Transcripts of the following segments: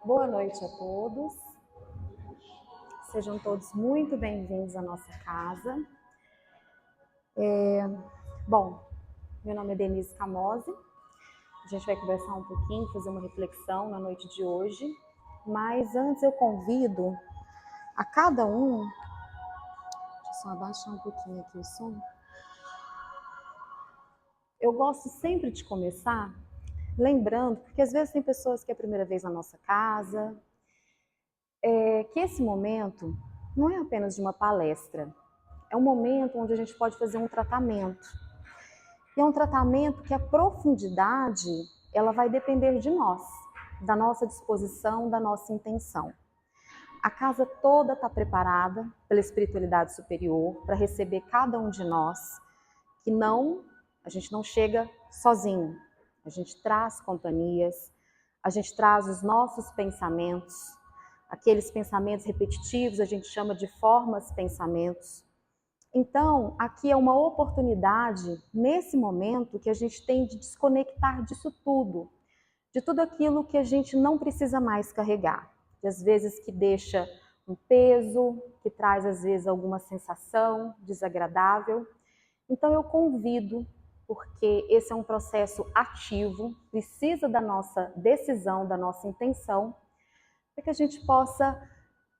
Boa noite a todos. Sejam todos muito bem-vindos à nossa casa. Bom, meu nome é Denise Camose. A gente vai conversar um pouquinho, fazer uma reflexão na noite de hoje. Mas antes eu convido a cada um... Deixa eu só abaixar um pouquinho aqui o som. Eu gosto sempre de começar lembrando, porque às vezes tem pessoas que é a primeira vez na nossa casa, que esse momento não é apenas de uma palestra. É um momento onde a gente pode fazer um tratamento. E é um tratamento que a profundidade, ela vai depender de nós, da nossa disposição, da nossa intenção. A casa toda está preparada pela espiritualidade superior para receber cada um de nós, que a gente não chega sozinho. A gente traz companhias, a gente traz os nossos pensamentos, aqueles pensamentos repetitivos, a gente chama de formas pensamentos. Então, aqui é uma oportunidade, nesse momento, que a gente tem de desconectar disso tudo, de tudo aquilo que a gente não precisa mais carregar, que às vezes que deixa um peso, que traz às vezes alguma sensação desagradável. Então eu convido, porque esse é um processo ativo, precisa da nossa decisão, da nossa intenção, para que a gente possa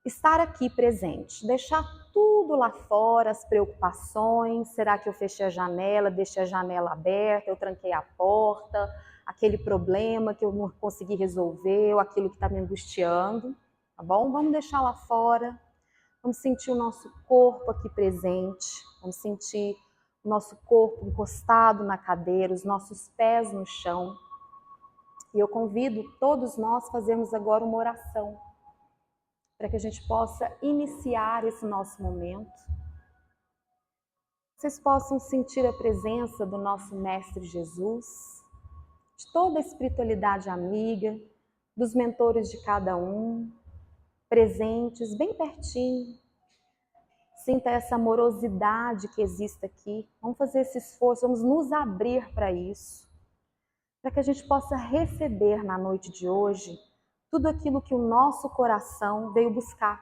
estar aqui presente, deixar tudo lá fora, as preocupações, será que eu fechei a janela, deixei a janela aberta, eu tranquei a porta, aquele problema que eu não consegui resolver, ou aquilo que está me angustiando, tá bom? Vamos deixar lá fora, vamos sentir o nosso corpo aqui presente, vamos sentir o nosso corpo encostado na cadeira, os nossos pés no chão. E eu convido todos nós a fazermos agora uma oração, para que a gente possa iniciar esse nosso momento. Vocês possam sentir a presença do nosso Mestre Jesus, de toda a espiritualidade amiga, dos mentores de cada um, presentes, bem pertinho. Sinta essa amorosidade que existe aqui. Vamos fazer esse esforço, vamos nos abrir para isso, para que a gente possa receber na noite de hoje tudo aquilo que o nosso coração veio buscar.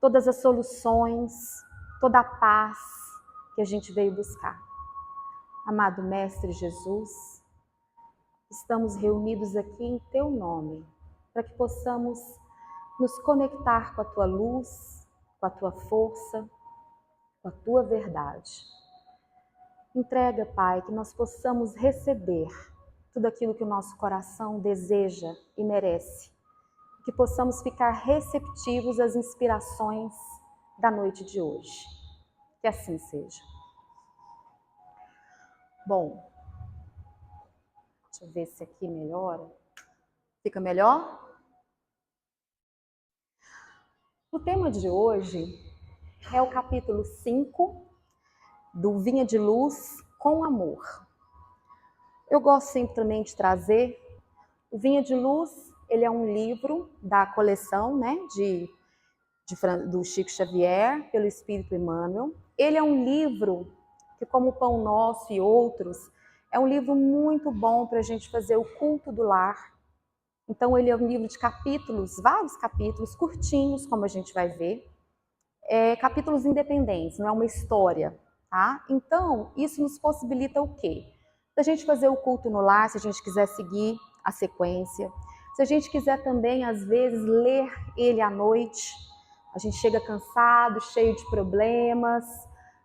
Todas as soluções, toda a paz que a gente veio buscar. Amado Mestre Jesus, estamos reunidos aqui em Teu nome, para que possamos nos conectar com a Tua luz, com a Tua força, com a Tua verdade. Entrega, Pai, que nós possamos receber tudo aquilo que o nosso coração deseja e merece, que possamos ficar receptivos às inspirações da noite de hoje. Que assim seja. Bom, deixa eu ver se aqui melhora. Fica melhor? O tema de hoje é o capítulo 5 do Vinha de Luz com Amor. Eu gosto sempre também de trazer o Vinha de Luz, ele é um livro da coleção, né, do Chico Xavier, pelo Espírito Emmanuel. Ele é um livro que, como o Pão Nosso e outros, é um livro muito bom para a gente fazer o culto do lar. Então, ele é um livro de capítulos, vários capítulos, curtinhos, como a gente vai ver. Capítulos independentes, não é uma história, tá? Então, isso nos possibilita o quê? Se a gente fazer o culto no lar, se a gente quiser seguir a sequência, se a gente quiser também, às vezes, ler ele à noite, a gente chega cansado, cheio de problemas,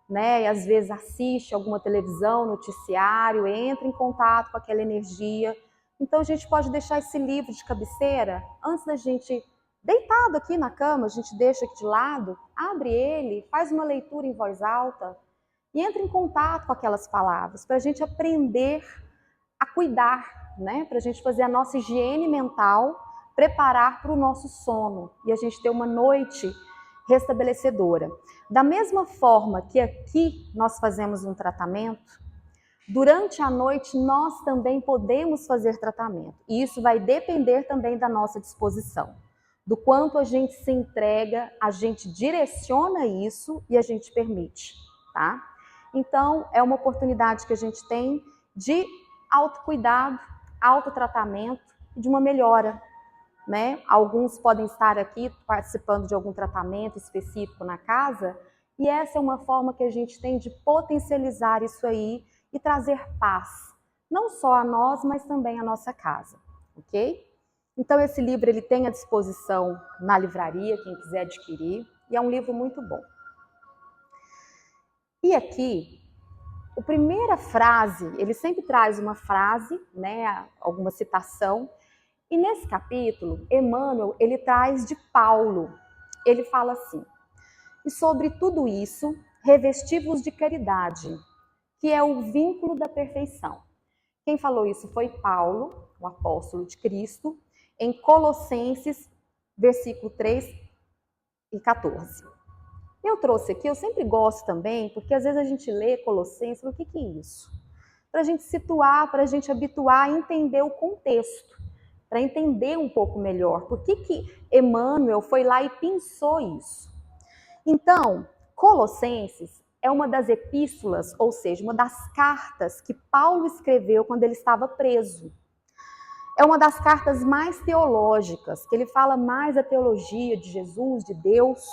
né? E às vezes assiste alguma televisão, noticiário, entra em contato com aquela energia. Então a gente pode deixar esse livro de cabeceira, antes da gente, deitado aqui na cama, a gente deixa aqui de lado, abre ele, faz uma leitura em voz alta e entra em contato com aquelas palavras, para a gente aprender a cuidar, né? Para a gente fazer a nossa higiene mental, preparar para o nosso sono e a gente ter uma noite restabelecedora. Da mesma forma que aqui nós fazemos um tratamento, durante a noite nós também podemos fazer tratamento. E isso vai depender também da nossa disposição. Do quanto a gente se entrega, a gente direciona isso e a gente permite, tá? Então, é uma oportunidade que a gente tem de autocuidado, autotratamento e de uma melhora. né? Alguns podem estar aqui participando de algum tratamento específico na casa, e essa é uma forma que a gente tem de potencializar isso aí e trazer paz, não só a nós, mas também à nossa casa, ok? Então esse livro ele tem à disposição na livraria, quem quiser adquirir, e é um livro muito bom. E aqui, a primeira frase, ele sempre traz uma frase, né, alguma citação, e nesse capítulo, Emmanuel, ele traz de Paulo. Ele fala assim: "E sobre tudo isso, revesti-vos de caridade, que é o vínculo da perfeição." Quem falou isso foi Paulo, o apóstolo de Cristo, em Colossenses, versículo 3 e 14. Eu trouxe aqui, eu sempre gosto também, porque às vezes a gente lê Colossenses, o que é isso? Para a gente situar, para a gente habituar a entender o contexto, para entender um pouco melhor por que Emmanuel foi lá e pensou isso. Então, Colossenses é uma das epístolas, ou seja, uma das cartas que Paulo escreveu quando ele estava preso. É uma das cartas mais teológicas, que ele fala mais da teologia de Jesus, de Deus,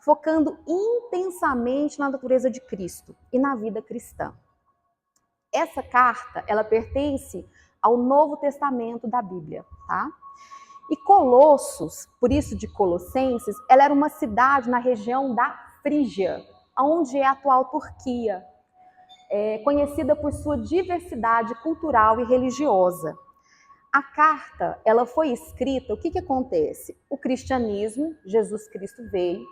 focando intensamente na natureza de Cristo e na vida cristã. Essa carta, ela pertence ao Novo Testamento da Bíblia, tá? E Colossos, por isso de Colossenses, ela era uma cidade na região da Frígia, onde é a atual Turquia, conhecida por sua diversidade cultural e religiosa. A carta, ela foi escrita, o que acontece? O cristianismo, Jesus Cristo veio,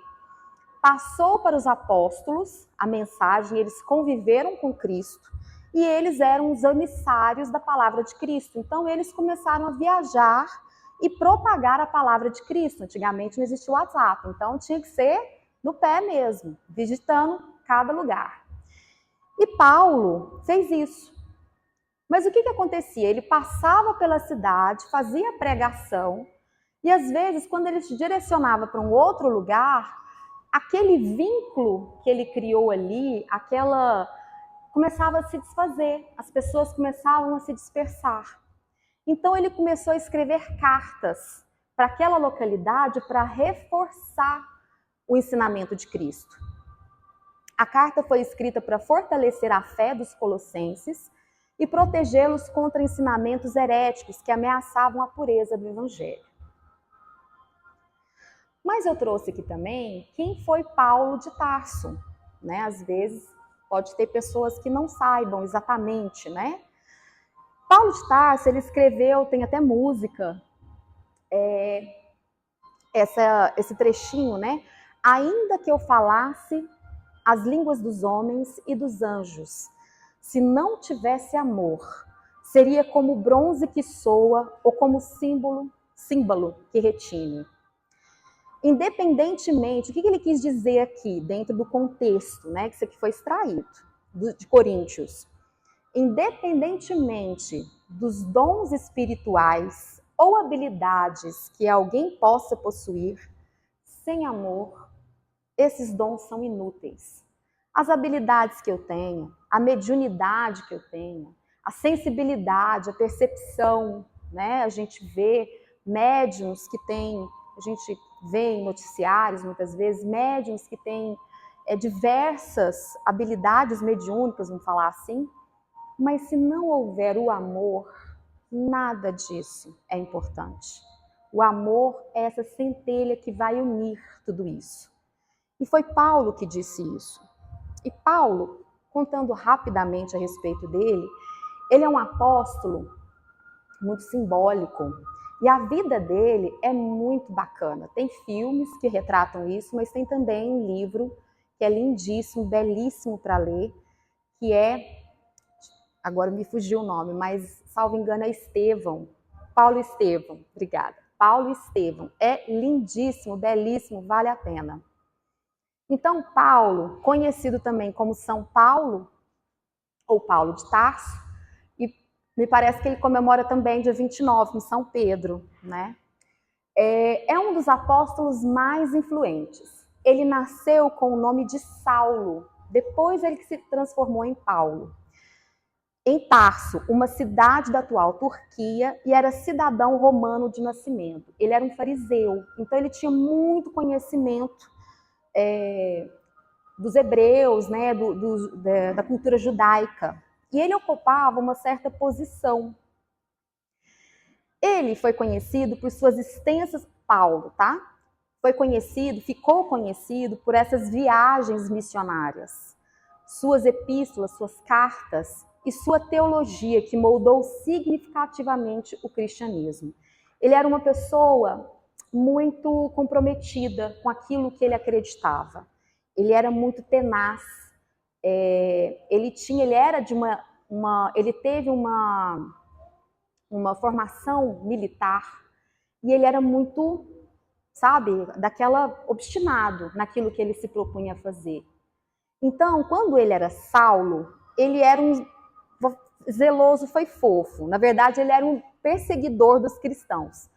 passou para os apóstolos a mensagem, eles conviveram com Cristo e eles eram os emissários da palavra de Cristo. Então eles começaram a viajar e propagar a palavra de Cristo. Antigamente não existia o WhatsApp, então tinha que ser no pé mesmo, visitando cada lugar. E Paulo fez isso. Mas o que acontecia? Ele passava pela cidade, fazia pregação, e às vezes, quando ele se direcionava para um outro lugar, aquele vínculo que ele criou ali, começava a se desfazer, as pessoas começavam a se dispersar. Então ele começou a escrever cartas para aquela localidade para reforçar o ensinamento de Cristo. A carta foi escrita para fortalecer a fé dos colossenses e protegê-los contra ensinamentos heréticos que ameaçavam a pureza do evangelho. Mas eu trouxe aqui também quem foi Paulo de Tarso, né? Às vezes pode ter pessoas que não saibam exatamente, né? Paulo de Tarso, ele escreveu, tem até música, esse trechinho, né? Ainda que eu falasse as línguas dos homens e dos anjos, se não tivesse amor, seria como bronze que soa ou como símbolo que retine. Independentemente, o que ele quis dizer aqui, dentro do contexto, né, que isso aqui foi extraído de Coríntios? Independentemente dos dons espirituais ou habilidades que alguém possa possuir, sem amor, esses dons são inúteis. As habilidades que eu tenho, a mediunidade que eu tenho, a sensibilidade, a percepção, né? A gente vê médiuns que têm, a gente vê em noticiários muitas vezes, médiuns que têm diversas habilidades mediúnicas, vamos falar assim, mas se não houver o amor, nada disso é importante. O amor é essa centelha que vai unir tudo isso. E foi Paulo que disse isso. E Paulo, contando rapidamente a respeito dele, ele é um apóstolo muito simbólico. E a vida dele é muito bacana. Tem filmes que retratam isso, mas tem também um livro que é lindíssimo, belíssimo para ler, que é, agora me fugiu o nome, mas salvo engano é Estevão. Paulo Estevão, obrigada. Paulo Estevão. É lindíssimo, belíssimo, vale a pena. Então, Paulo, conhecido também como São Paulo, ou Paulo de Tarso, e me parece que ele comemora também dia 29, em São Pedro, né? É um dos apóstolos mais influentes. Ele nasceu com o nome de Saulo, depois ele se transformou em Paulo. em Tarso, uma cidade da atual Turquia, e era cidadão romano de nascimento. Ele era um fariseu, então ele tinha muito conhecimento dos hebreus, né, da cultura judaica. E ele ocupava uma certa posição. Ele foi conhecido por suas extensas... Paulo, tá? Ficou conhecido por essas viagens missionárias, suas epístolas, suas cartas e sua teologia, que moldou significativamente o cristianismo. Ele era uma pessoa muito comprometida com aquilo que ele acreditava. Ele era muito tenaz. Ele teve uma formação militar e ele era muito, sabe, daquela obstinado naquilo que ele se propunha a fazer. Então, quando ele era Saulo, ele era um zeloso, foi fofo. Na verdade, ele era um perseguidor dos cristãos.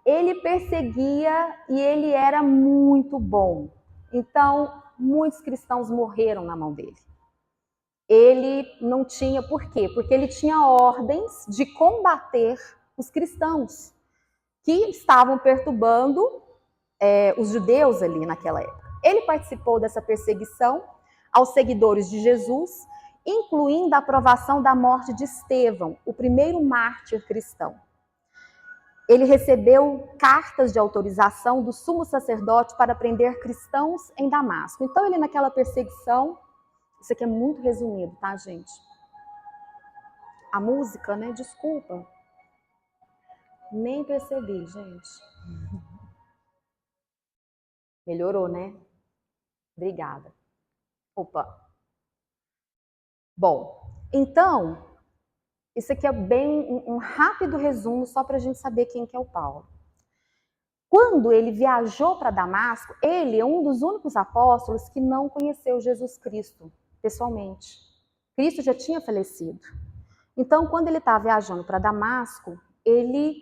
Ele perseguia e ele era muito bom. Então, muitos cristãos morreram na mão dele. Ele não tinha, por quê? Porque ele tinha ordens de combater os cristãos que estavam perturbando os judeus ali naquela época. Ele participou dessa perseguição aos seguidores de Jesus, incluindo a aprovação da morte de Estevão, o primeiro mártir cristão. Ele recebeu cartas de autorização do sumo sacerdote para prender cristãos em Damasco. Então, ele naquela perseguição, isso aqui é muito resumido, tá, gente? A música, né? Desculpa. Nem percebi, gente. Melhorou, né? Obrigada. Opa. Bom, então, isso aqui é bem um rápido resumo só para a gente saber quem que é o Paulo. Quando ele viajou para Damasco, ele é um dos únicos apóstolos que não conheceu Jesus Cristo pessoalmente. Cristo já tinha falecido. Então, quando ele está viajando para Damasco, ele,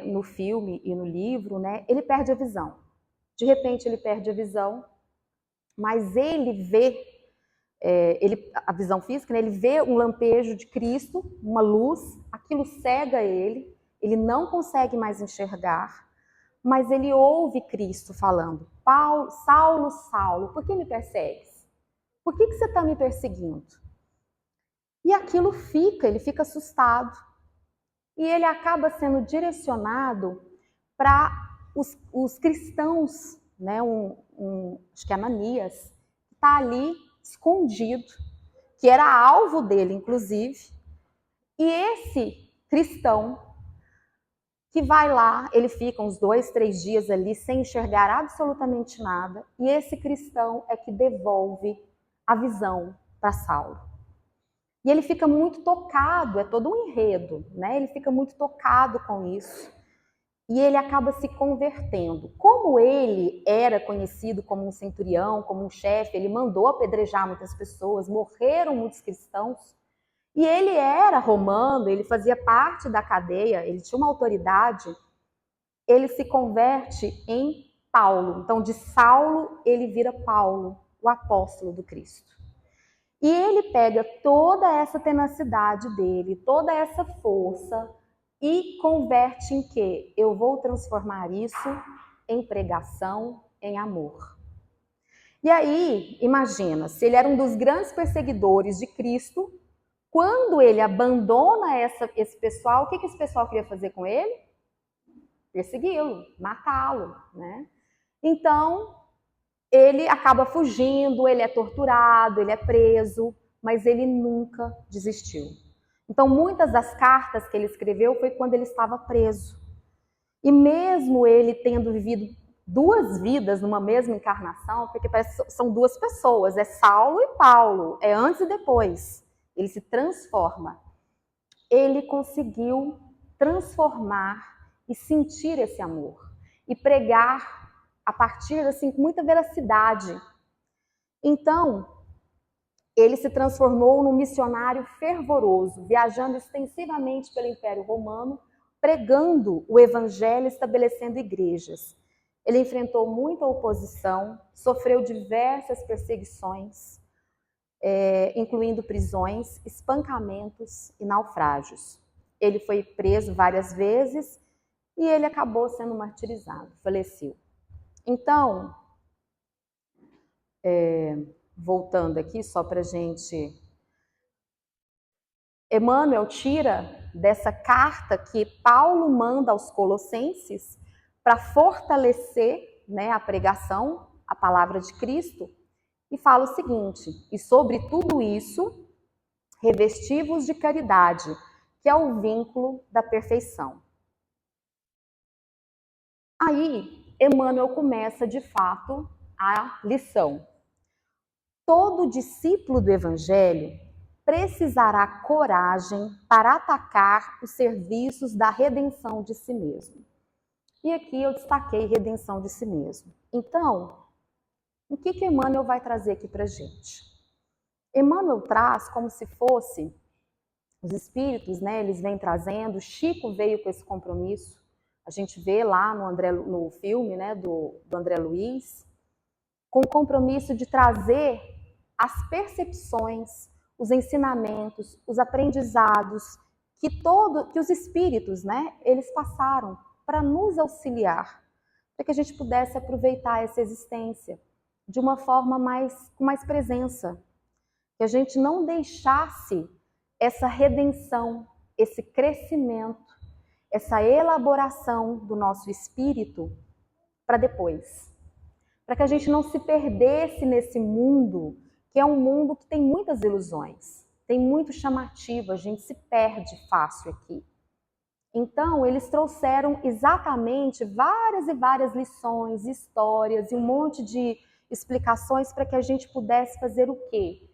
no filme e no livro, né, ele perde a visão. De repente, ele perde a visão, mas ele vê a visão física, né, ele vê um lampejo de Cristo, uma luz, aquilo cega ele não consegue mais enxergar, mas ele ouve Cristo falando: Saulo, Saulo, por que me persegues? Por que você está me perseguindo? E aquilo ele fica assustado. E ele acaba sendo direcionado para os cristãos, né, acho que é Ananias, que está ali escondido, que era alvo dele, inclusive. E esse cristão que vai lá, ele fica uns 2, 3 dias ali sem enxergar absolutamente nada, e esse cristão é que devolve a visão para Saulo. E ele fica muito tocado, é todo um enredo, né? Ele fica muito tocado com isso. E ele acaba se convertendo. Como ele era conhecido como um centurião, como um chefe, ele mandou apedrejar muitas pessoas, morreram muitos cristãos. E ele era romano, ele fazia parte da cadeia, ele tinha uma autoridade. Ele se converte em Paulo. Então, de Saulo, ele vira Paulo, o apóstolo do Cristo. E ele pega toda essa tenacidade dele, toda essa força e converte em quê? Eu vou transformar isso em pregação, em amor. E aí, imagina, se ele era um dos grandes perseguidores de Cristo, quando ele abandona esse pessoal, o que esse pessoal queria fazer com ele? Persegui-lo, matá-lo, né? Então, ele acaba fugindo, ele é torturado, ele é preso, mas ele nunca desistiu. Então, muitas das cartas que ele escreveu foi quando ele estava preso. E mesmo ele tendo vivido 2 vidas numa mesma encarnação, porque parece que são 2 pessoas, é Saulo e Paulo, é antes e depois. Ele se transforma. Ele conseguiu transformar e sentir esse amor e pregar a partir, assim, com muita veracidade. Então, ele se transformou num missionário fervoroso, viajando extensivamente pelo Império Romano, pregando o evangelho, estabelecendo igrejas. Ele enfrentou muita oposição, sofreu diversas perseguições. incluindo prisões, espancamentos e naufrágios. Ele foi preso várias vezes e ele acabou sendo martirizado, faleceu. Então, voltando aqui só para a gente... Emmanuel tira dessa carta que Paulo manda aos Colossenses para fortalecer, né, a pregação, a palavra de Cristo, e fala o seguinte: e sobre tudo isso, revesti-vos de caridade, que é o vínculo da perfeição. Aí, Emmanuel começa, de fato, a lição. Todo discípulo do Evangelho precisará coragem para atacar os serviços da redenção de si mesmo. E aqui eu destaquei redenção de si mesmo. Então, o que Emmanuel vai trazer aqui para a gente? Emmanuel traz como se fosse os espíritos, né? Eles vêm trazendo. Chico veio com esse compromisso. A gente vê lá no filme, né, do André Luiz, com o compromisso de trazer as percepções, os ensinamentos, os aprendizados que os espíritos, né, eles passaram para nos auxiliar, para que a gente pudesse aproveitar essa existência de uma forma com mais presença, que a gente não deixasse essa redenção, esse crescimento, essa elaboração do nosso espírito para depois. Para que a gente não se perdesse nesse mundo, que é um mundo que tem muitas ilusões, tem muito chamativo, a gente se perde fácil aqui. Então, eles trouxeram exatamente várias e várias lições, histórias e um monte de explicações para que a gente pudesse fazer o quê?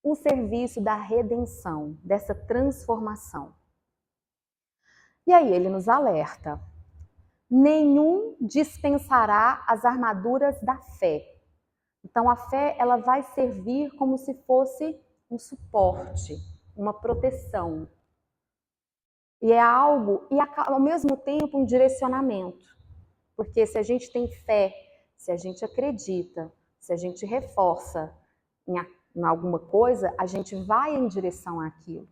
O serviço da redenção, dessa transformação. E aí ele nos alerta: nenhum dispensará as armaduras da fé. Então a fé, ela vai servir como se fosse um suporte, uma proteção. E é algo, e ao mesmo tempo um direcionamento. Porque se a gente tem fé, se a gente acredita, se a gente reforça em alguma coisa, a gente vai em direção àquilo.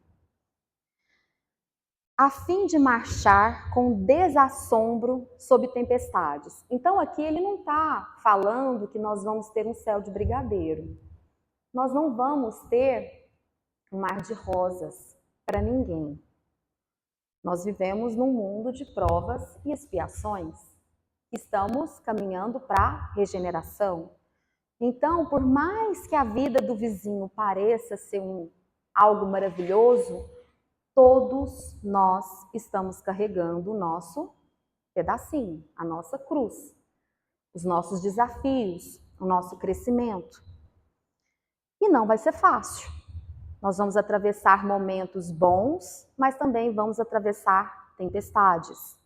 A fim de marchar com desassombro sob tempestades. Então aqui ele não está falando que nós vamos ter um céu de brigadeiro. Nós não vamos ter um mar de rosas para ninguém. Nós vivemos num mundo de provas e expiações. Estamos caminhando para a regeneração. Então, por mais que a vida do vizinho pareça ser algo maravilhoso, todos nós estamos carregando o nosso pedacinho, a nossa cruz, os nossos desafios, o nosso crescimento. E não vai ser fácil. Nós vamos atravessar momentos bons, mas também vamos atravessar tempestades.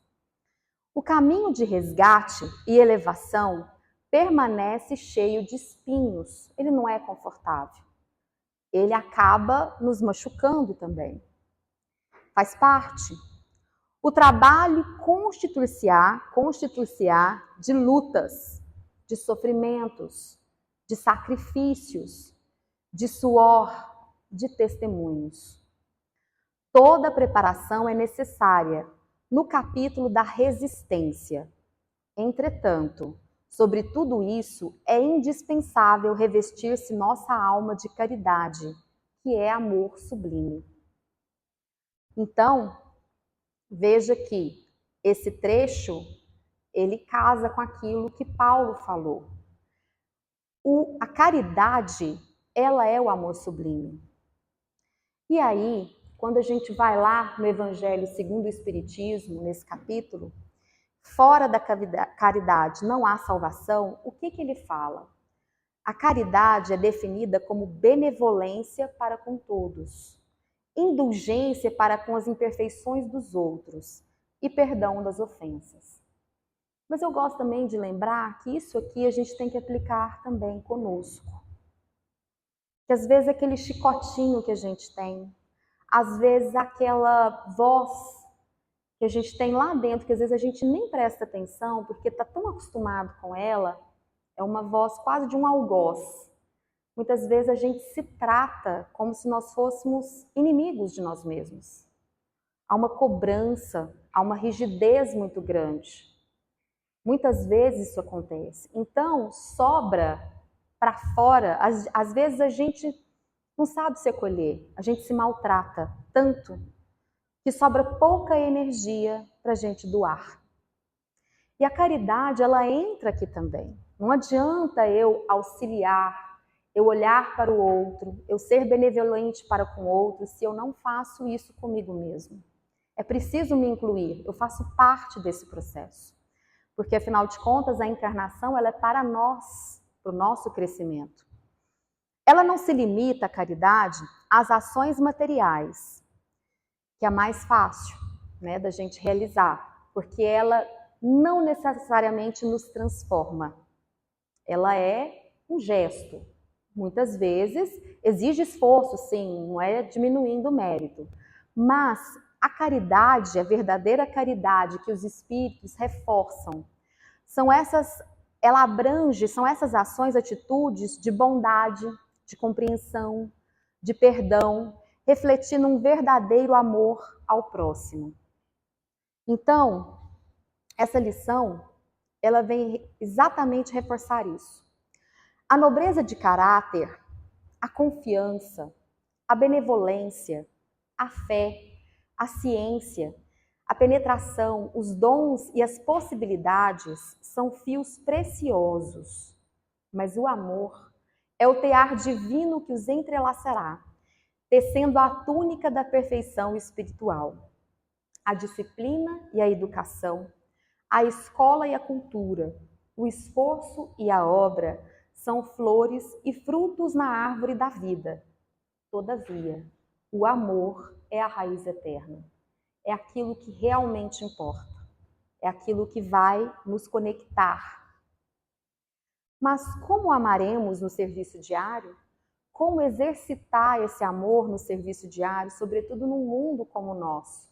O caminho de resgate e elevação permanece cheio de espinhos. Ele não é confortável. Ele acaba nos machucando também. Faz parte. O trabalho constituir-se-á de lutas, de sofrimentos, de sacrifícios, de suor, de testemunhos. Toda preparação é necessária no capítulo da resistência. Entretanto, sobre tudo isso, é indispensável revestir-se nossa alma de caridade, que é amor sublime. Então, veja que esse trecho, ele casa com aquilo que Paulo falou. A caridade, ela é o amor sublime. E aí, quando a gente vai lá no Evangelho segundo o Espiritismo, nesse capítulo, fora da caridade não há salvação, o que ele fala? A caridade é definida como benevolência para com todos, indulgência para com as imperfeições dos outros e perdão das ofensas. Mas eu gosto também de lembrar que isso aqui a gente tem que aplicar também conosco. Que às vezes aquele chicotinho que a gente tem, às vezes aquela voz que a gente tem lá dentro, que às vezes a gente nem presta atenção porque está tão acostumado com ela, é uma voz quase de um algoz. Muitas vezes a gente se trata como se nós fôssemos inimigos de nós mesmos. Há uma cobrança, há uma rigidez muito grande. Muitas vezes isso acontece. Então, sobra para fora, às vezes a gente não sabe se acolher, a gente se maltrata tanto que sobra pouca energia para a gente doar. E a caridade, ela entra aqui também. Não adianta eu auxiliar, eu olhar para o outro, eu ser benevolente para com o outro, se eu não faço isso comigo mesmo. É preciso me incluir, eu faço parte desse processo. Porque, afinal de contas, a encarnação ela é para nós, para o nosso crescimento. Ela não se limita, a caridade, às ações materiais, que é mais fácil, né, da gente realizar, porque ela não necessariamente nos transforma. Ela é um gesto. Muitas vezes exige esforço, sim, não é diminuindo o mérito. Mas a caridade, a verdadeira caridade que os espíritos reforçam, ela abrange, são essas ações, atitudes de bondade, de compreensão, de perdão, refletindo um verdadeiro amor ao próximo. Então, essa lição, ela vem exatamente reforçar isso. A nobreza de caráter, a confiança, a benevolência, a fé, a ciência, a penetração, os dons e as possibilidades são fios preciosos, mas o amor é o tear divino que os entrelaçará, tecendo a túnica da perfeição espiritual. A disciplina e a educação, a escola e a cultura, o esforço e a obra são flores e frutos na árvore da vida. Todavia, o amor é a raiz eterna. É aquilo que realmente importa. É aquilo que vai nos conectar. Mas como amaremos no serviço diário? Como exercitar esse amor no serviço diário, sobretudo num mundo como o nosso,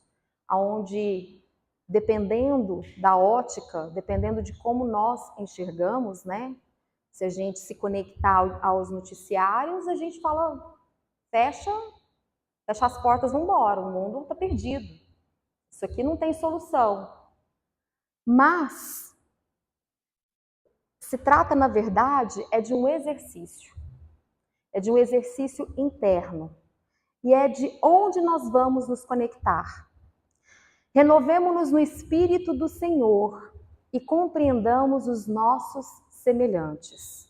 onde, dependendo da ótica, dependendo de como nós enxergamos, né? Se a gente se conectar aos noticiários, a gente fala, fecha as portas, vamos embora, o mundo está perdido. Isso aqui não tem solução. Mas se trata, na verdade, é de um exercício. É de um exercício interno. E é de onde nós vamos nos conectar. Renovemo-nos no Espírito do Senhor e compreendamos os nossos semelhantes.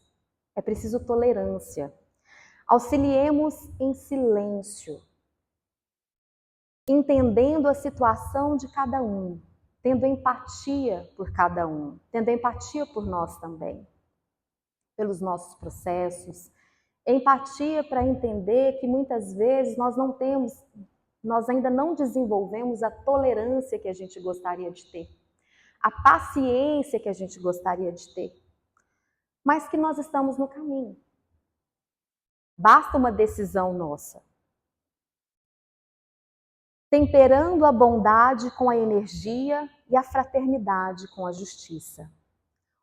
É preciso tolerância. Auxiliemos em silêncio, entendendo a situação de cada um, tendo empatia por cada um, tendo empatia por nós também, pelos nossos processos, empatia para entender que muitas vezes nós ainda não desenvolvemos a tolerância que a gente gostaria de ter, a paciência que a gente gostaria de ter, mas que nós estamos no caminho. Basta uma decisão nossa. Temperando a bondade com a energia e a fraternidade com a justiça.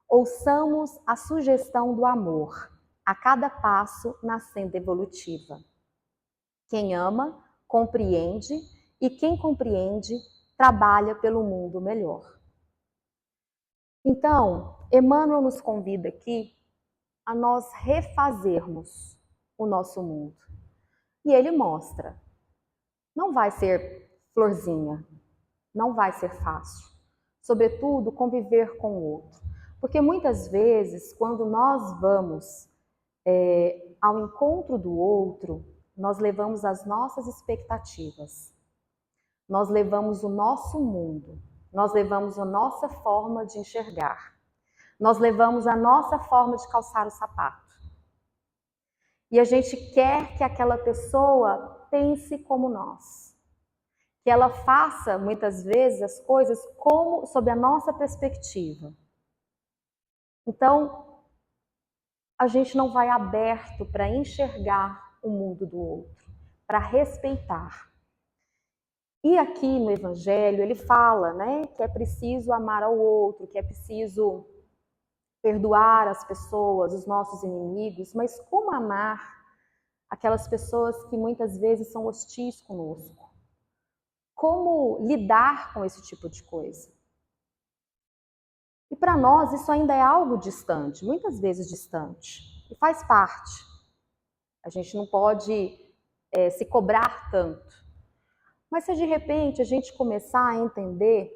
Ouçamos a sugestão do amor, a cada passo na senda evolutiva. Quem ama, compreende, e quem compreende, trabalha pelo mundo melhor. Então, Emmanuel nos convida aqui a nós refazermos o nosso mundo. E ele mostra, não vai ser florzinha, não vai ser fácil. Sobretudo, conviver com o outro. Porque muitas vezes, quando nós vamos ao encontro do outro, nós levamos as nossas expectativas. Nós levamos o nosso mundo. Nós levamos a nossa forma de enxergar. Nós levamos a nossa forma de calçar o sapato. E a gente quer que aquela pessoa pense como nós. Que ela faça, muitas vezes, as coisas sob a nossa perspectiva. Então, a gente não vai aberto para enxergar o mundo do outro, para respeitar. E aqui no Evangelho ele fala, né, que é preciso amar ao outro, que é preciso perdoar as pessoas, os nossos inimigos, mas como amar aquelas pessoas que muitas vezes são hostis conosco? Como lidar com esse tipo de coisa? E para nós isso ainda é algo distante, muitas vezes distante, e faz parte. A gente não pode se cobrar tanto. Mas se de repente a gente começar a entender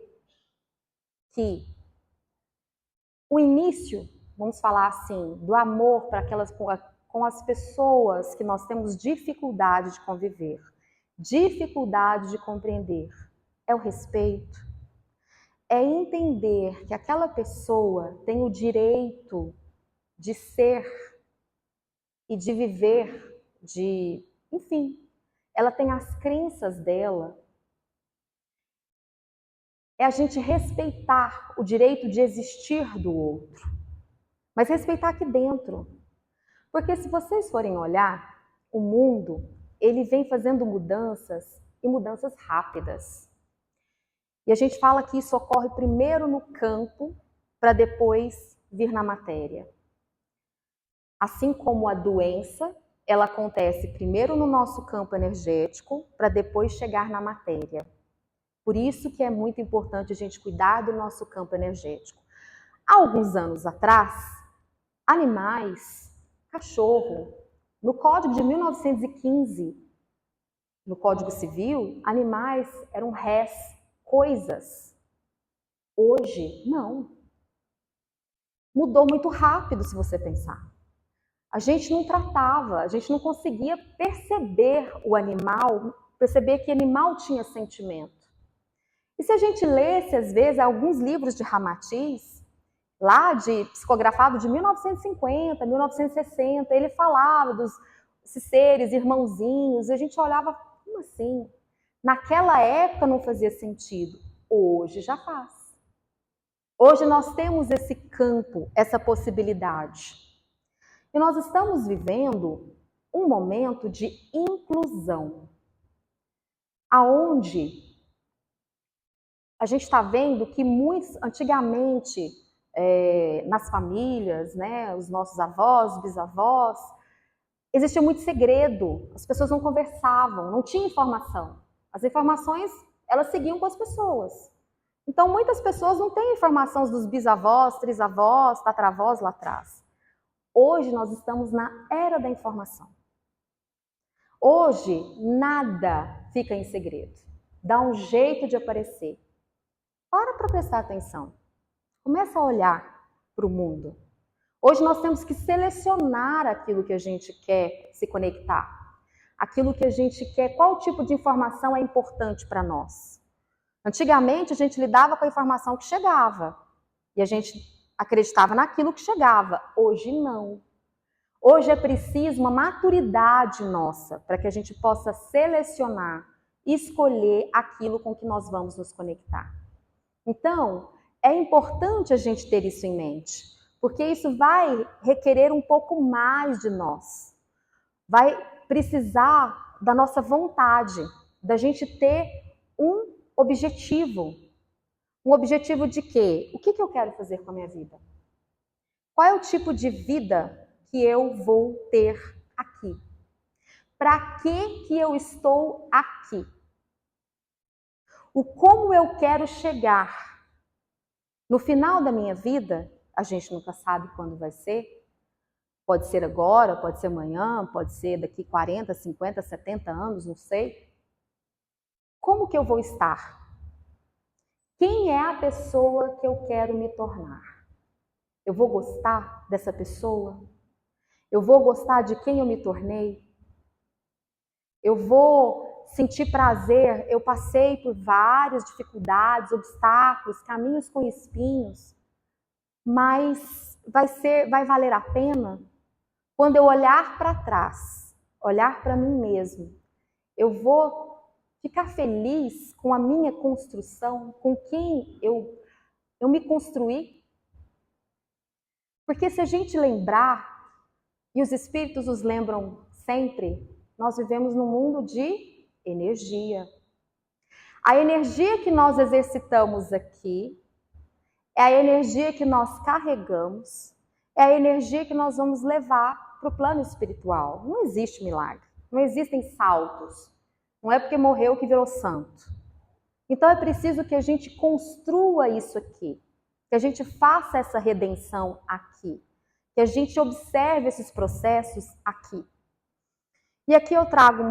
que o início, vamos falar assim, do amor para aquelas com as pessoas que nós temos dificuldade de conviver, dificuldade de compreender, é o respeito, é entender que aquela pessoa tem o direito de ser e de viver, enfim, ela tem as crenças dela. É a gente respeitar o direito de existir do outro, mas respeitar aqui dentro. Porque se vocês forem olhar, o mundo, ele vem fazendo mudanças e mudanças rápidas. E a gente fala que isso ocorre primeiro no campo, para depois vir na matéria. Assim como a doença, ela acontece primeiro no nosso campo energético, para depois chegar na matéria. Por isso que é muito importante a gente cuidar do nosso campo energético. Há alguns anos atrás, animais, cachorro, no Código de 1915, no Código Civil, animais eram res, coisas. Hoje, não. Mudou muito rápido, se você pensar. A gente não tratava, a gente não conseguia perceber o animal, perceber que animal tinha sentimento. E se a gente lesse, às vezes, alguns livros de Ramatiz, lá de psicografado de 1950, 1960, ele falava dos seres irmãozinhos, e a gente olhava, como assim? Naquela época não fazia sentido, hoje já faz. Hoje nós temos esse campo, essa possibilidade. E nós estamos vivendo um momento de inclusão, aonde a gente está vendo que antigamente, nas famílias, né, os nossos avós, bisavós, existia muito segredo, as pessoas não conversavam, não tinha informação. As informações, elas seguiam com as pessoas. Então, muitas pessoas não têm informações dos bisavós, trisavós, tatravós lá atrás. Hoje, nós estamos na era da informação. Hoje, nada fica em segredo. Dá um jeito de aparecer. Para prestar atenção. Começa a olhar para o mundo. Hoje nós temos que selecionar aquilo que a gente quer se conectar. Aquilo que a gente quer, qual tipo de informação é importante para nós. Antigamente a gente lidava com a informação que chegava. E a gente acreditava naquilo que chegava. Hoje não. Hoje é preciso uma maturidade nossa para que a gente possa selecionar, escolher aquilo com que nós vamos nos conectar. Então, é importante a gente ter isso em mente, porque isso vai requerer um pouco mais de nós. Vai precisar da nossa vontade, da gente ter um objetivo. Um objetivo de quê? O que eu quero fazer com a minha vida? Qual é o tipo de vida que eu vou ter aqui? Para que eu estou aqui? O como eu quero chegar? No final da minha vida, a gente nunca sabe quando vai ser. Pode ser agora, pode ser amanhã, pode ser daqui 40, 50, 70 anos, não sei. Como que eu vou estar? Quem é a pessoa que eu quero me tornar? Eu vou gostar dessa pessoa? Eu vou gostar de quem eu me tornei? Eu vou sentir prazer? Eu passei por várias dificuldades, obstáculos, caminhos com espinhos, mas vai valer a pena? Quando eu olhar para trás, olhar para mim mesmo, eu vou ficar feliz com a minha construção, com quem eu me construí? Porque se a gente lembrar, e os espíritos nos lembram sempre, nós vivemos num mundo de energia. A energia que nós exercitamos aqui é a energia que nós carregamos é a energia que nós vamos levar para o plano espiritual. Não existe milagre, não existem saltos. Não é porque morreu que virou santo. Então é preciso que a gente construa isso aqui, que a gente faça essa redenção aqui, que a gente observe esses processos aqui. E aqui eu trago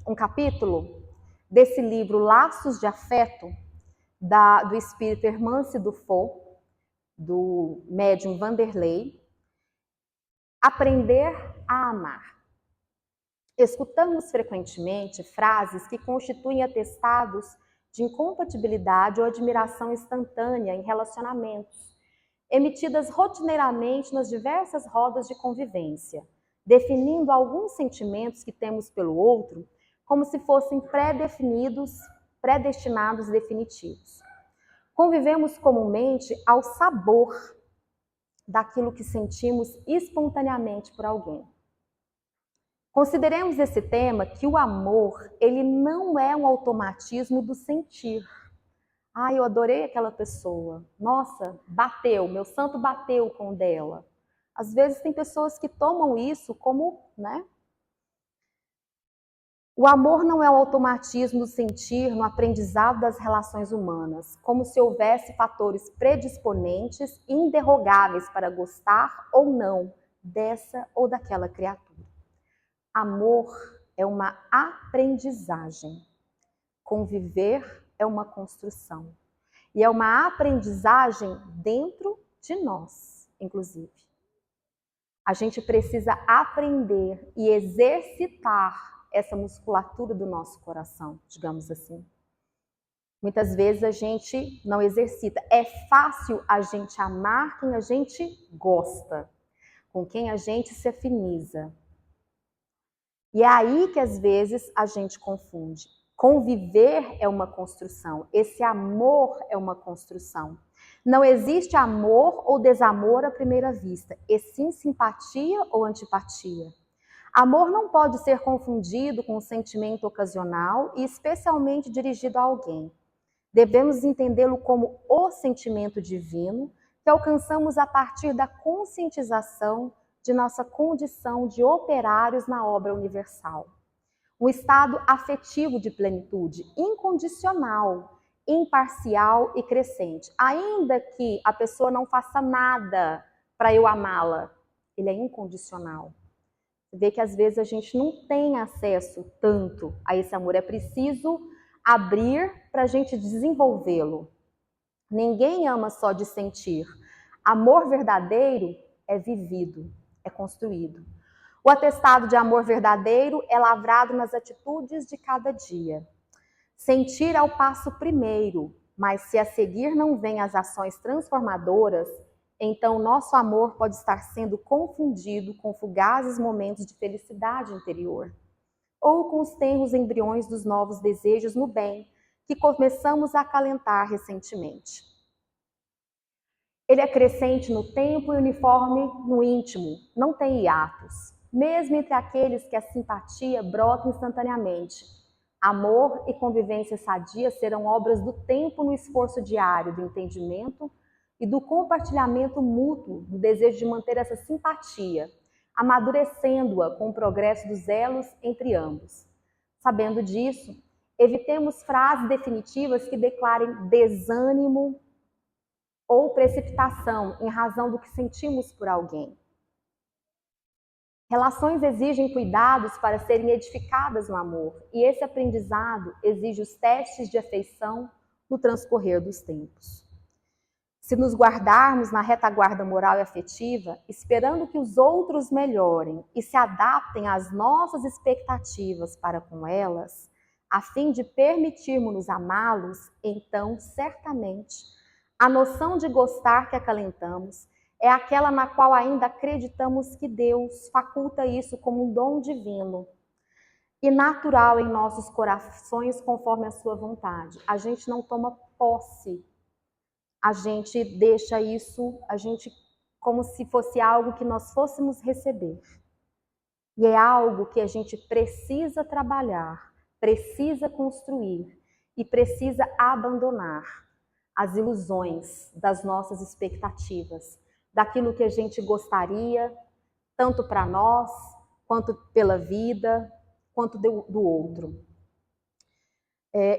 um capítulo desse livro Laços de Afeto, do espírito Hermance Dufour, do médium Vanderlei, Aprender a Amar. Escutamos frequentemente frases que constituem atestados de incompatibilidade ou admiração instantânea em relacionamentos, emitidas rotineiramente nas diversas rodas de convivência, definindo alguns sentimentos que temos pelo outro como se fossem pré-definidos, predestinados definitivos. Convivemos comumente ao sabor daquilo que sentimos espontaneamente por alguém. Consideremos esse tema que o amor, ele não é um automatismo do sentir. Ah, eu adorei aquela pessoa. Nossa, bateu, meu santo bateu com o dela. Às vezes tem pessoas que tomam isso como, né? O amor não é o automatismo do sentir no aprendizado das relações humanas, como se houvesse fatores predisponentes e inderrogáveis para gostar ou não dessa ou daquela criatura. Amor é uma aprendizagem. Conviver é uma construção. E é uma aprendizagem dentro de nós, inclusive. A gente precisa aprender e exercitar essa musculatura do nosso coração, digamos assim. Muitas vezes a gente não exercita. É fácil a gente amar quem a gente gosta, com quem a gente se afiniza. E é aí que às vezes a gente confunde. Conviver é uma construção, esse amor é uma construção. Não existe amor ou desamor à primeira vista, e sim simpatia ou antipatia. Amor não pode ser confundido com um sentimento ocasional e especialmente dirigido a alguém. Devemos entendê-lo como o sentimento divino que alcançamos a partir da conscientização de nossa condição de operários na obra universal. Um estado afetivo de plenitude, incondicional, imparcial e crescente. Ainda que a pessoa não faça nada para eu amá-la, ele é incondicional. Você vê que às vezes a gente não tem acesso tanto a esse amor, é preciso abrir para a gente desenvolvê-lo. Ninguém ama só de sentir. Amor verdadeiro é vivido, é construído. O atestado de amor verdadeiro é lavrado nas atitudes de cada dia. Sentir é o passo primeiro, mas se a seguir não vêm as ações transformadoras, então nosso amor pode estar sendo confundido com fugazes momentos de felicidade interior, ou com os tenros embriões dos novos desejos no bem, que começamos a acalentar recentemente. Ele é crescente no tempo e uniforme no íntimo, não tem hiatos, mesmo entre aqueles que a simpatia brota instantaneamente. Amor e convivência sadia serão obras do tempo no esforço diário do entendimento e do compartilhamento mútuo do desejo de manter essa simpatia, amadurecendo-a com o progresso dos elos entre ambos. Sabendo disso, evitemos frases definitivas que declarem desânimo ou precipitação em razão do que sentimos por alguém. Relações exigem cuidados para serem edificadas no amor, e esse aprendizado exige os testes de afeição no transcorrer dos tempos. Se nos guardarmos na retaguarda moral e afetiva, esperando que os outros melhorem e se adaptem às nossas expectativas para com elas, a fim de permitirmos-nos amá-los, então, certamente, a noção de gostar que acalentamos é aquela na qual ainda acreditamos que Deus faculta isso como um dom divino e natural em nossos corações conforme a sua vontade. A gente não toma posse, a gente deixa isso, como se fosse algo que nós fôssemos receber. E é algo que a gente precisa trabalhar, precisa construir e precisa abandonar. as ilusões das nossas expectativas, daquilo que a gente gostaria, tanto para nós, quanto pela vida, quanto do outro.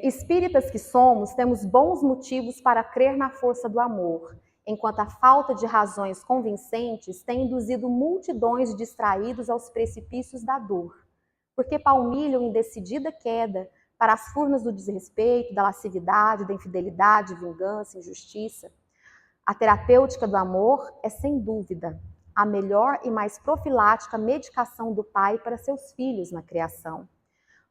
Espíritas que somos, temos bons motivos para crer na força do amor, enquanto a falta de razões convincentes tem induzido multidões de distraídos aos precipícios da dor, porque palmilham em decidida queda para as furnas do desrespeito, da lascividade, da infidelidade, vingança, injustiça. A terapêutica do amor é, sem dúvida, a melhor e mais profilática medicação do pai para seus filhos na criação.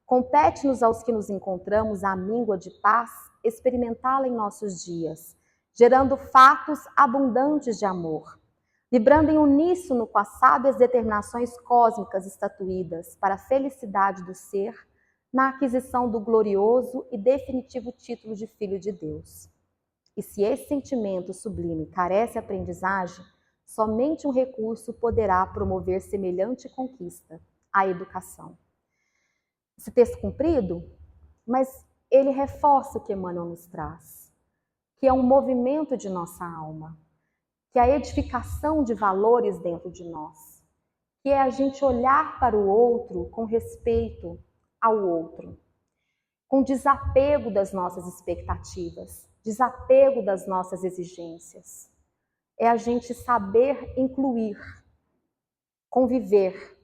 Compete-nos aos que nos encontramos à míngua de paz experimentá-la em nossos dias, gerando fatos abundantes de amor, vibrando em uníssono com as sábias determinações cósmicas estatuídas para a felicidade do ser na aquisição do glorioso e definitivo título de Filho de Deus. E se esse sentimento sublime carece aprendizagem, somente um recurso poderá promover semelhante conquista, a educação. Esse texto comprido, mas ele reforça o que Emmanuel nos traz, que é um movimento de nossa alma, que é a edificação de valores dentro de nós, que é a gente olhar para o outro com respeito ao outro, com desapego das nossas expectativas, desapego das nossas exigências. É a gente saber incluir, conviver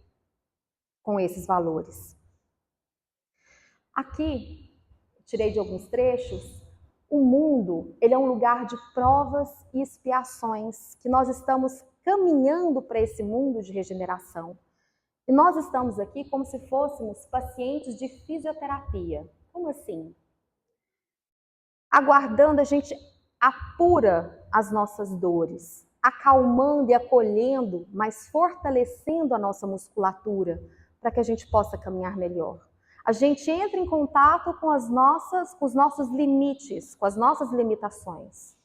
com esses valores. Aqui, tirei de alguns trechos, o mundo, ele é um lugar de provas e expiações, que nós estamos caminhando para esse mundo de regeneração. E nós estamos aqui como se fôssemos pacientes de fisioterapia. Como assim? Aguardando, a gente apura as nossas dores, acalmando e acolhendo, mas fortalecendo a nossa musculatura, para que a gente possa caminhar melhor. A gente entra em contato com os nossos limites, com as nossas limitações,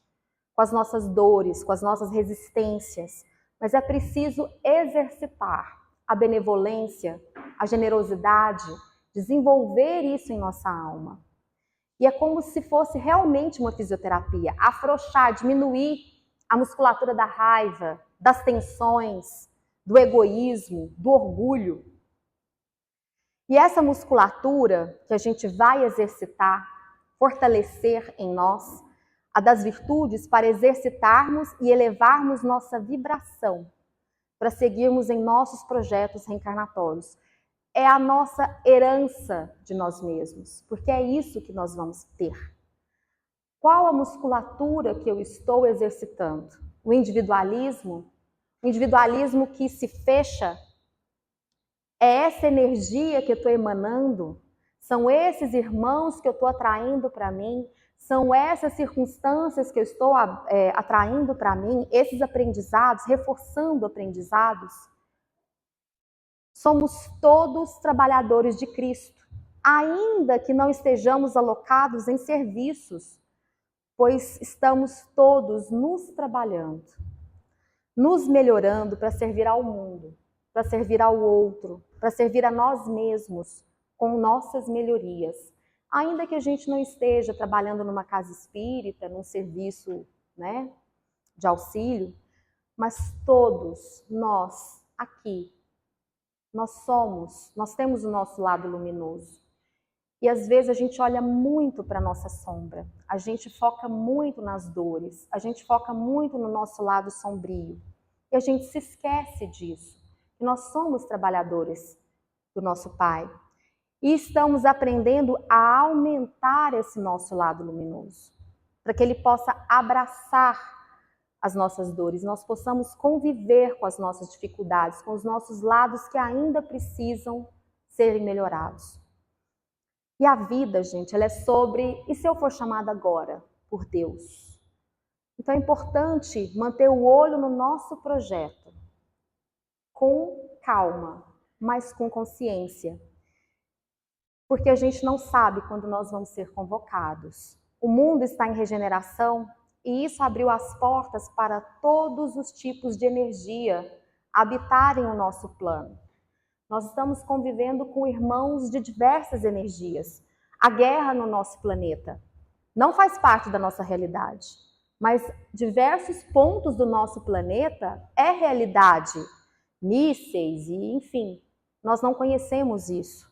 com as nossas dores, com as nossas resistências. Mas é preciso exercitar a benevolência, a generosidade, desenvolver isso em nossa alma. E é como se fosse realmente uma fisioterapia, afrouxar, diminuir a musculatura da raiva, das tensões, do egoísmo, do orgulho. E essa musculatura que a gente vai exercitar, fortalecer em nós, a das virtudes para exercitarmos e elevarmos nossa vibração, para seguirmos em nossos projetos reencarnatórios. É a nossa herança de nós mesmos, porque é isso que nós vamos ter. Qual a musculatura que eu estou exercitando? O individualismo? O individualismo que se fecha? É essa energia que eu estou emanando? São esses irmãos que eu estou atraindo para mim? São essas circunstâncias que eu estou atraindo para mim? Esses aprendizados, reforçando aprendizados? Somos todos trabalhadores de Cristo, ainda que não estejamos alocados em serviços, pois estamos todos nos trabalhando, nos melhorando para servir ao mundo, para servir ao outro, para servir a nós mesmos com nossas melhorias. Ainda que a gente não esteja trabalhando numa casa espírita, num serviço, de auxílio, mas todos nós aqui, nós temos o nosso lado luminoso. E às vezes a gente olha muito para a nossa sombra, a gente foca muito nas dores, a gente foca muito no nosso lado sombrio. E a gente se esquece disso, que nós somos trabalhadores do nosso Pai. E estamos aprendendo a aumentar esse nosso lado luminoso, para que Ele possa abraçar as nossas dores, nós possamos conviver com as nossas dificuldades, com os nossos lados que ainda precisam serem melhorados. E a vida, gente, ela é sobre, e se eu for chamada agora por Deus? Então é importante manter o olho no nosso projeto, com calma, mas com consciência, porque a gente não sabe quando nós vamos ser convocados. O mundo está em regeneração, e isso abriu as portas para todos os tipos de energia habitarem o nosso plano. Nós estamos convivendo com irmãos de diversas energias. A guerra no nosso planeta, Não faz parte da nossa realidade. Mas diversos pontos do nosso planeta é realidade. Mísseis e, enfim, nós não conhecemos isso.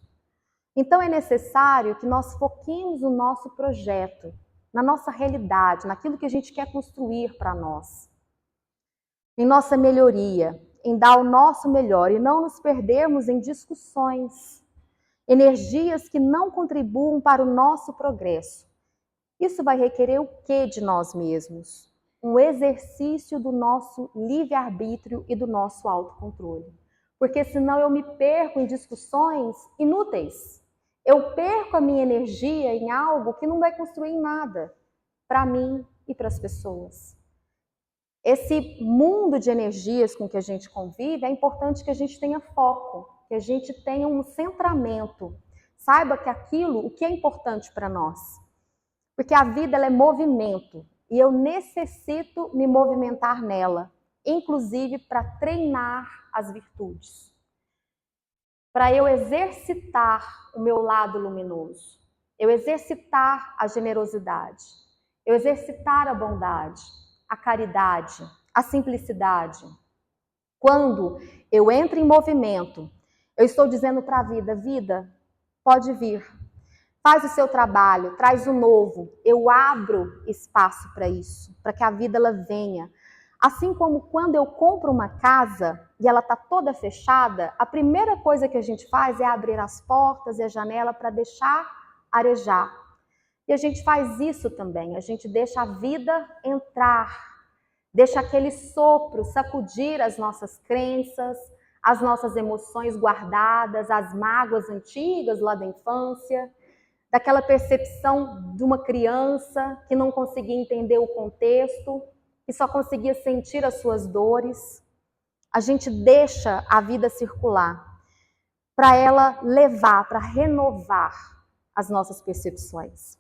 Então é necessário que nós foquemos o nosso projeto, na nossa realidade, naquilo que a gente quer construir para nós. Em nossa melhoria, em dar o nosso melhor e não nos perdermos em discussões, energias que não contribuam para o nosso progresso. Isso vai requerer o quê de nós mesmos? Um exercício do nosso livre-arbítrio e do nosso autocontrole. Porque senão eu me perco em discussões inúteis. Eu perco a minha energia em algo que não vai construir nada para mim e para as pessoas. Esse mundo de energias com que a gente convive, é importante que a gente tenha foco, que a gente tenha um centramento. Saiba que aquilo, o que é importante para nós. Porque a vida ela é movimento e eu necessito me movimentar nela, inclusive para treinar as virtudes. Para eu exercitar o meu lado luminoso, eu exercitar a generosidade, eu exercitar a bondade, a caridade, a simplicidade. Quando eu entro em movimento, eu estou dizendo para a vida, vida, pode vir. Faz o seu trabalho, traz o novo. Eu abro espaço para isso, para que a vida ela venha. Assim como quando eu compro uma casa e ela está toda fechada, a primeira coisa que a gente faz é abrir as portas e a janela para deixar arejar. E a gente faz isso também, a gente deixa a vida entrar, deixa aquele sopro sacudir as nossas crenças, as nossas emoções guardadas, as mágoas antigas lá da infância, daquela percepção de uma criança que não conseguia entender o contexto, que só conseguia sentir as suas dores. A gente deixa a vida circular para ela levar, para renovar as nossas percepções.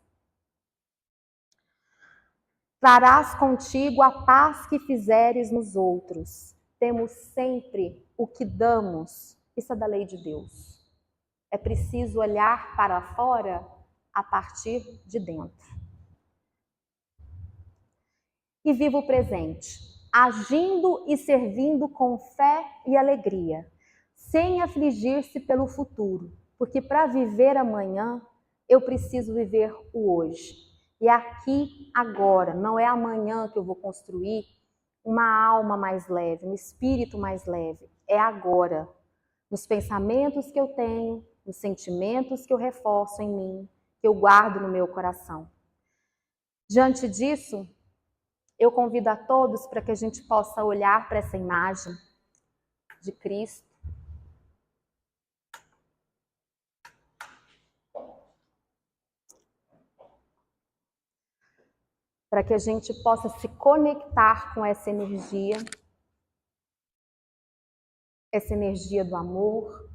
Trarás contigo a paz que fizeres nos outros. Temos sempre o que damos. Isso é da lei de Deus. É preciso olhar para fora a partir de dentro. E viva o presente, agindo e servindo com fé e alegria, sem afligir-se pelo futuro, porque para viver amanhã, eu preciso viver o hoje. E aqui, agora, não é amanhã que eu vou construir uma alma mais leve, um espírito mais leve, é agora, nos pensamentos que eu tenho, nos sentimentos que eu reforço em mim, que eu guardo no meu coração. Diante disso, eu convido a todos para que a gente possa olhar para essa imagem de Cristo. Para que a gente possa se conectar com essa energia do amor,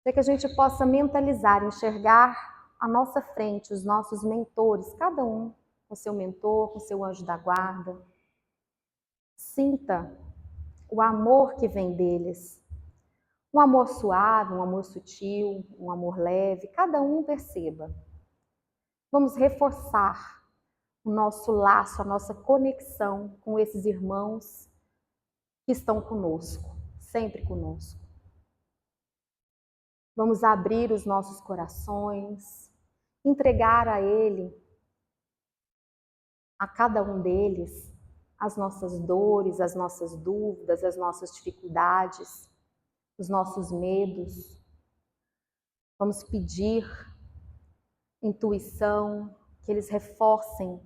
para que a gente possa mentalizar, enxergar à nossa frente os nossos mentores, cada um com seu mentor, com seu anjo da guarda. Sinta o amor que vem deles. Um amor suave, um amor sutil, um amor leve, cada um perceba. Vamos reforçar o nosso laço, a nossa conexão com esses irmãos que estão conosco, sempre conosco. Vamos abrir os nossos corações, entregar a Ele, a cada um deles, as nossas dores, as nossas dúvidas, as nossas dificuldades, os nossos medos. Vamos pedir intuição, que eles reforcem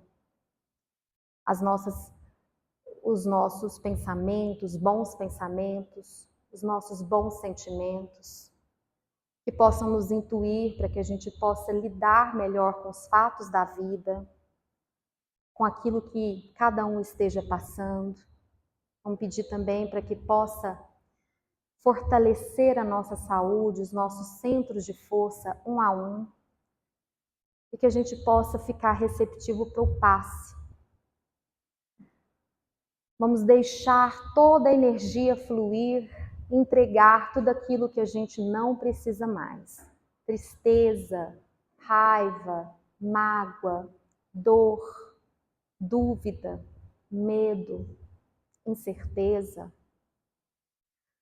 os nossos pensamentos, os nossos bons sentimentos, que possam nos intuir para que a gente possa lidar melhor com os fatos da vida, com aquilo que cada um esteja passando. Vamos pedir também para que possa fortalecer a nossa saúde, os nossos centros de força, um a um, e que a gente possa ficar receptivo para o passe. Vamos deixar toda a energia fluir, entregar tudo aquilo que a gente não precisa mais. Tristeza, raiva, mágoa, dor, dúvida, medo, incerteza.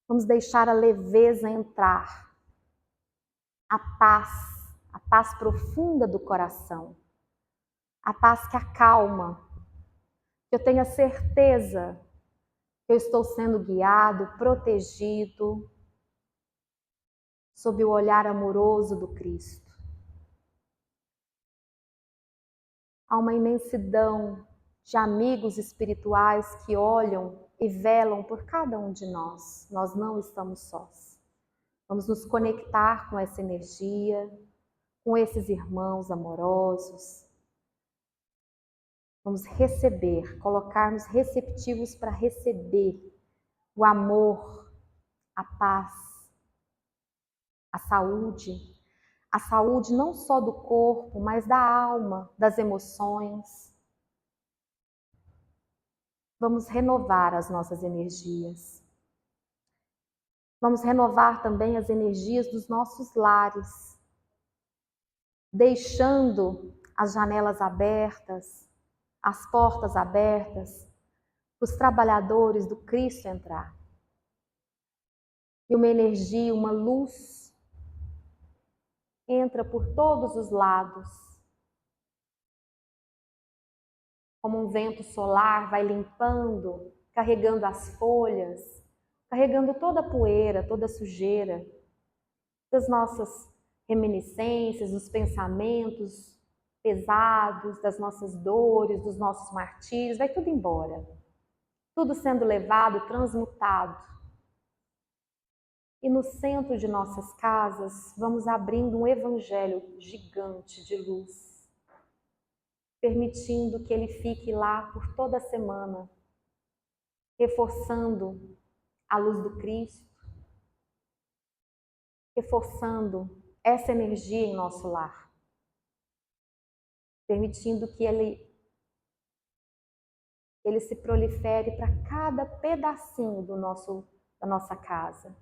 Vamos deixar a leveza entrar, a paz profunda do coração, a paz que acalma, que eu tenha certeza que eu estou sendo guiado, protegido, sob o olhar amoroso do Cristo. Há uma imensidão de amigos espirituais que olham e velam por cada um de nós. Nós não estamos sós. Vamos nos conectar com essa energia, com esses irmãos amorosos. Vamos receber, colocar-nos receptivos para receber o amor, a paz, a saúde não só do corpo, mas da alma, das emoções. Vamos renovar as nossas energias. Vamos renovar também as energias dos nossos lares, deixando as janelas abertas, as portas abertas, para os trabalhadores do Cristo entrar. E uma energia, uma luz entra por todos os lados. Como um vento solar vai limpando, carregando as folhas, carregando toda a poeira, toda a sujeira, das nossas reminiscências, dos pensamentos pesados, das nossas dores, dos nossos martírios, vai tudo embora. Tudo sendo levado, transmutado. E no centro de nossas casas, vamos abrindo um evangelho gigante de luz, permitindo que ele fique lá por toda a semana, reforçando a luz do Cristo, reforçando essa energia em nosso lar, permitindo que ele se prolifere para cada pedacinho da nossa casa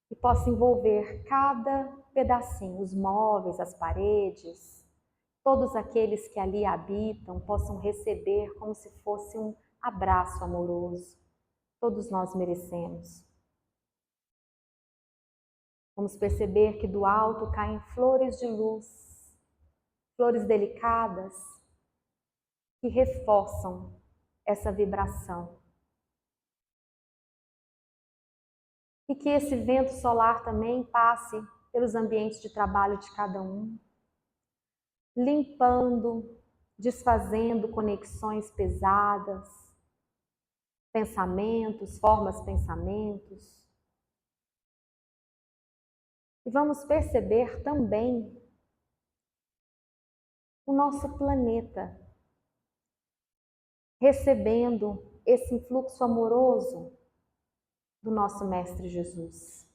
e possa envolver cada pedacinho, os móveis, as paredes, todos aqueles que ali habitam possam receber como se fosse um abraço amoroso. Todos nós merecemos. Vamos perceber que do alto caem flores de luz, flores delicadas, que reforçam essa vibração. E que esse vento solar também passe pelos ambientes de trabalho de cada um, limpando, desfazendo conexões pesadas, pensamentos, pensamentos. E vamos perceber também o nosso planeta recebendo esse influxo amoroso do nosso Mestre Jesus,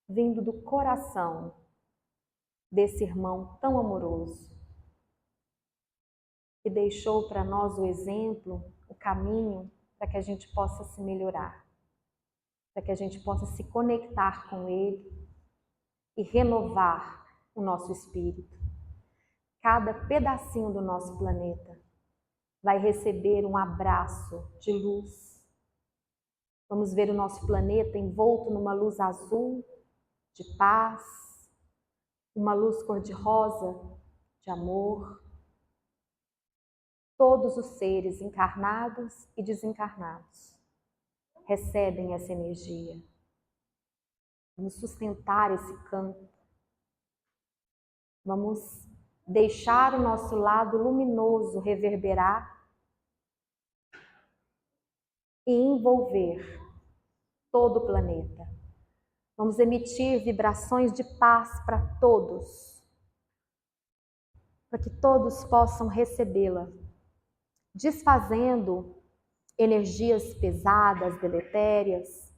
vindo do coração desse irmão tão amoroso, que deixou para nós o exemplo, o caminho, para que a gente possa se melhorar, para que a gente possa se conectar com Ele e renovar o nosso espírito. Cada pedacinho do nosso planeta vai receber um abraço de luz. Vamos ver o nosso planeta envolto numa luz azul de paz, uma luz cor-de-rosa de amor. Todos os seres encarnados e desencarnados recebem essa energia. Vamos sustentar esse campo. Vamos deixar o nosso lado luminoso reverberar e envolver todo o planeta. Vamos emitir vibrações de paz para todos, para que todos possam recebê-la, desfazendo energias pesadas, deletérias.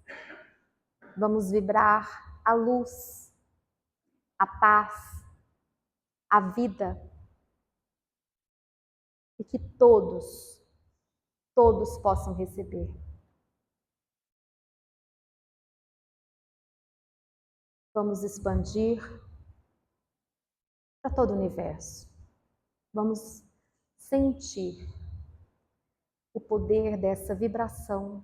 Vamos vibrar a luz, a paz, a vida, e que todos possam receber. Vamos expandir para todo o universo. Vamos sentir o poder dessa vibração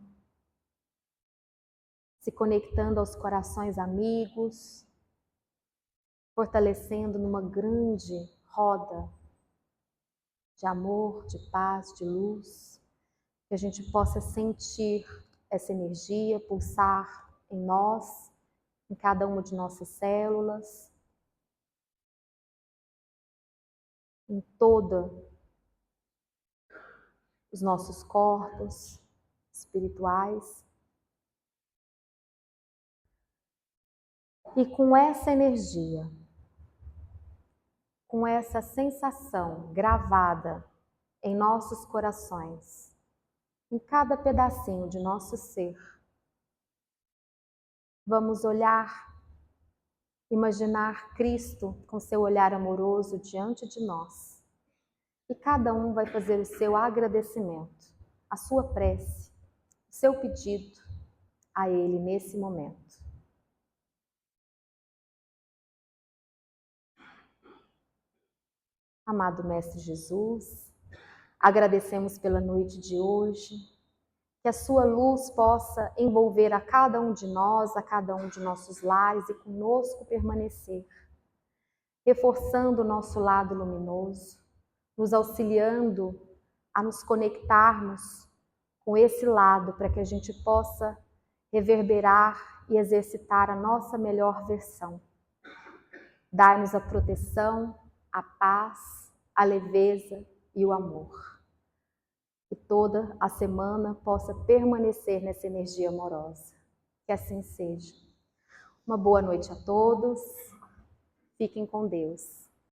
se conectando aos corações amigos, fortalecendo numa grande roda de amor, de paz, de luz, que a gente possa sentir essa energia pulsar em nós, em cada uma de nossas células, em todos os nossos corpos espirituais. E com essa energia, com essa sensação gravada em nossos corações, em cada pedacinho de nosso ser, vamos olhar, imaginar Cristo com seu olhar amoroso diante de nós. E cada um vai fazer o seu agradecimento, a sua prece, o seu pedido a Ele nesse momento. Amado Mestre Jesus, agradecemos pela noite de hoje, que a sua luz possa envolver a cada um de nós, a cada um de nossos lares e conosco permanecer, reforçando o nosso lado luminoso, nos auxiliando a nos conectarmos com esse lado para que a gente possa reverberar e exercitar a nossa melhor versão. Dai-nos a proteção, a paz, a leveza e o amor. Que toda a semana possa permanecer nessa energia amorosa. Que assim seja. Uma boa noite a todos. Fiquem com Deus.